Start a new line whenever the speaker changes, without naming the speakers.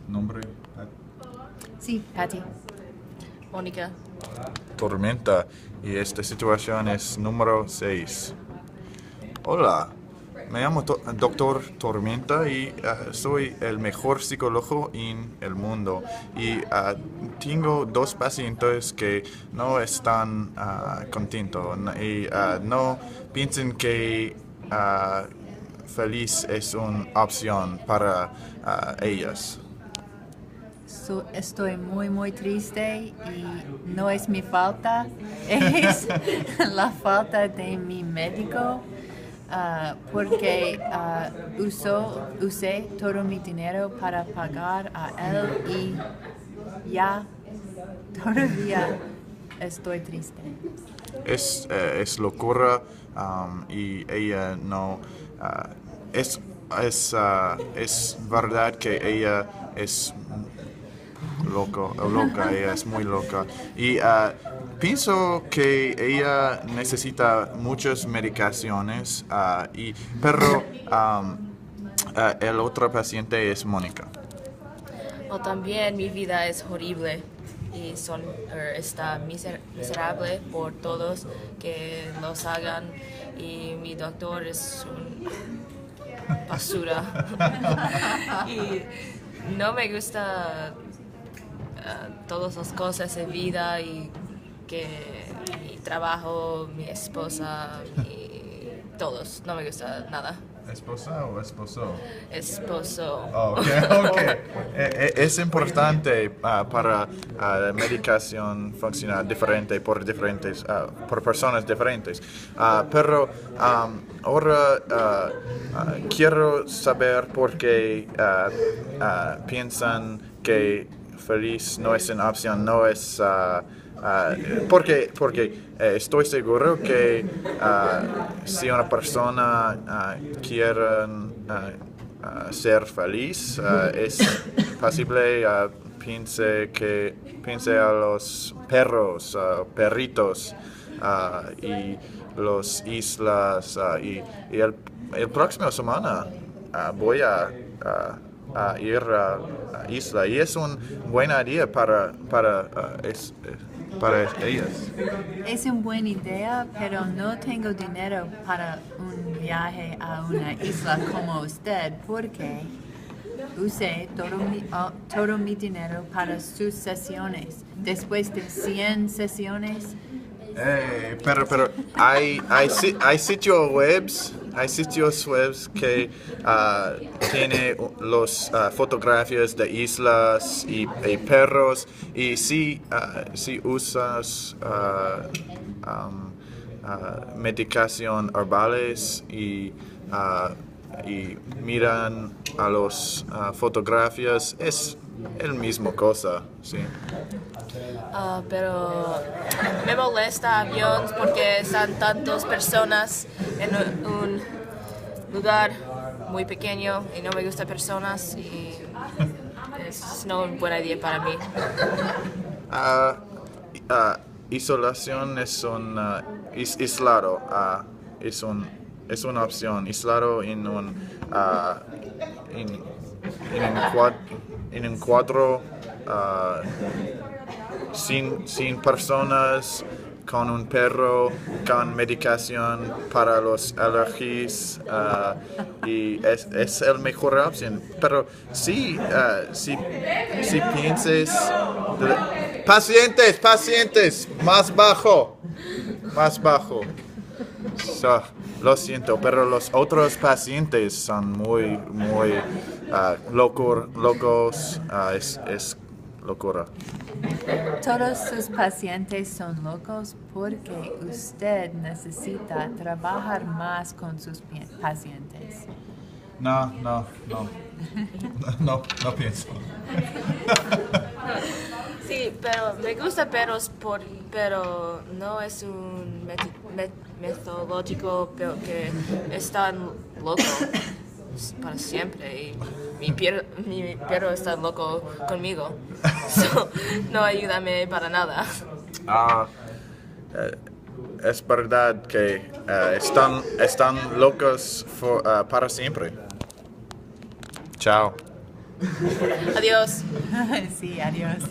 nombre?
Sí, Patty.
Mónica.
Tormenta. Y esta situación es número 6. Hola, me llamo Doctor Tormenta y soy el mejor psicólogo en el mundo. Y tengo dos pacientes que no están contentos y no piensan que feliz es una opción para ellas.
Estoy muy triste y no es mi falta, es la falta de mi médico porque usé todo mi dinero para pagar a él y ya todavía estoy triste.
Es locura y ella no es verdad que ella es loca, ella es muy loca y pienso que ella necesita muchas medicaciones pero el otro paciente es Mónica.
O también mi vida es horrible y está miserable por todos que los hagan y mi doctor es un basura y no me gusta todas las cosas de vida y que mi trabajo, mi esposa, todos, no me gusta nada.
¿Esposa o esposo?
Esposo.
Oh, okay. Es importante para la medicación funcionar diferente por por personas diferentes. Pero ahora quiero saber por qué piensan que feliz no es una opción, no es porque estoy seguro que si una persona quiere ser feliz, es posible piense a los perritos y las islas y el próximo semana voy a ir a isla y es una buena idea para ellas.
Es una buena idea, pero no tengo dinero para un viaje a una isla como usted porque usé todo mi dinero para sus sesiones. Después de 100 sesiones.
Pero hay sitios webs que tiene las fotografías de islas y perros y si usas medicación herbales y miran a las fotografías es el mismo cosa, sí.
Pero me molesta aviones porque están tantas personas en un lugar muy pequeño y no me gustan personas y es no una buena idea para mí.
Isolación es un aislado, es una opción. Aislado en un cuadro sin personas, con un perro, con medicación para las alergias y es la mejor opción. Pero si piensas, pacientes, más bajo. Lo siento, pero los otros pacientes son muy locos, es locura.
Todos sus pacientes son locos porque usted necesita trabajar más con sus pacientes.
No pienso.
Sí, pero me gusta perros, pero no es un metodológico que es tan loco para siempre y mi perro está loco conmigo. So, no ayúdame para nada.
Es verdad que están locos para siempre. Chao.
Adiós.
Sí, adiós.